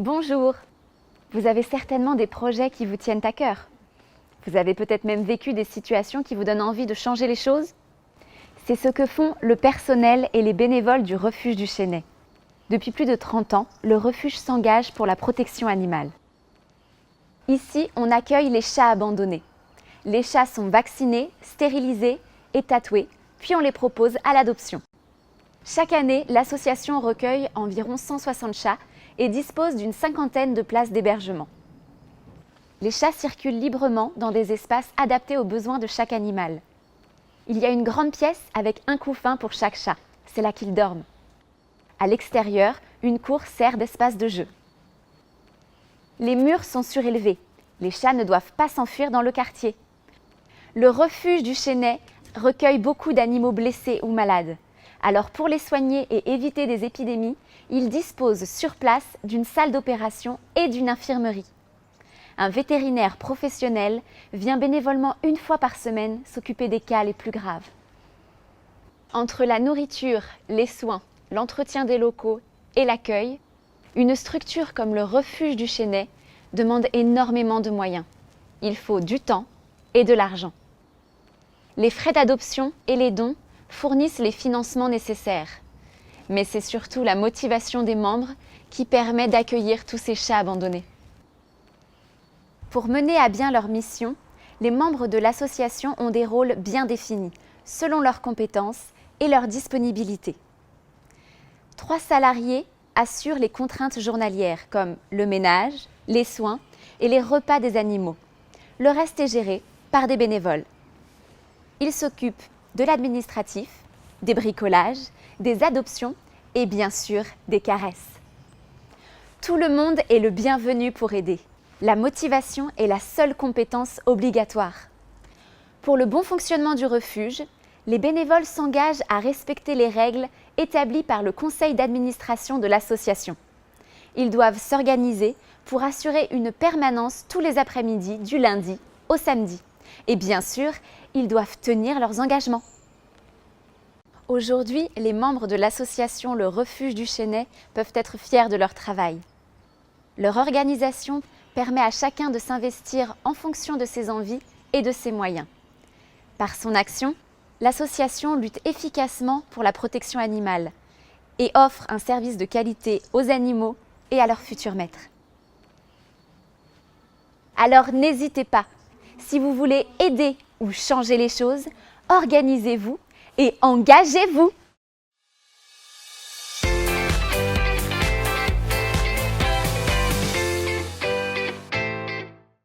Bonjour! Vous avez certainement des projets qui vous tiennent à cœur. Vous avez peut-être même vécu des situations qui vous donnent envie de changer les choses. C'est ce que font le personnel et les bénévoles du refuge du Chesnay. Depuis plus de 30 ans, le refuge s'engage pour la protection animale. Ici, on accueille les chats abandonnés. Les chats sont vaccinés, stérilisés et tatoués, puis on les propose à l'adoption. Chaque année, l'association recueille environ 160 chats et dispose d'une cinquantaine de places d'hébergement. Les chats circulent librement dans des espaces adaptés aux besoins de chaque animal. Il y a une grande pièce avec un couffin pour chaque chat, c'est là qu'ils dorment. À l'extérieur, une cour sert d'espace de jeu. Les murs sont surélevés, les chats ne doivent pas s'enfuir dans le quartier. Le refuge du Chesnay recueille beaucoup d'animaux blessés ou malades. Alors pour les soigner et éviter des épidémies, il dispose sur place d'une salle d'opération et d'une infirmerie. Un vétérinaire professionnel vient bénévolement une fois par semaine s'occuper des cas les plus graves. Entre la nourriture, les soins, l'entretien des locaux et l'accueil, une structure comme le refuge du Chesnay demande énormément de moyens. Il faut du temps et de l'argent. Les frais d'adoption et les dons fournissent les financements nécessaires. Mais c'est surtout la motivation des membres qui permet d'accueillir tous ces chats abandonnés. Pour mener à bien leur mission, les membres de l'association ont des rôles bien définis, selon leurs compétences et leur disponibilité. 3 salariés assurent les contraintes journalières, comme le ménage, les soins et les repas des animaux. Le reste est géré par des bénévoles. Ils s'occupent de l'administratif, des bricolages, des adoptions et bien sûr des caresses. Tout le monde est le bienvenu pour aider. La motivation est la seule compétence obligatoire. Pour le bon fonctionnement du refuge, les bénévoles s'engagent à respecter les règles établies par le conseil d'administration de l'association. Ils doivent s'organiser pour assurer une permanence tous les après-midi du lundi au samedi. Et bien sûr, ils doivent tenir leurs engagements. Aujourd'hui, les membres de l'association Le Refuge du Chesnay peuvent être fiers de leur travail. Leur organisation permet à chacun de s'investir en fonction de ses envies et de ses moyens. Par son action, l'association lutte efficacement pour la protection animale et offre un service de qualité aux animaux et à leurs futurs maîtres. Alors n'hésitez pas, si vous voulez aider ou changer les choses, organisez-vous et engagez-vous!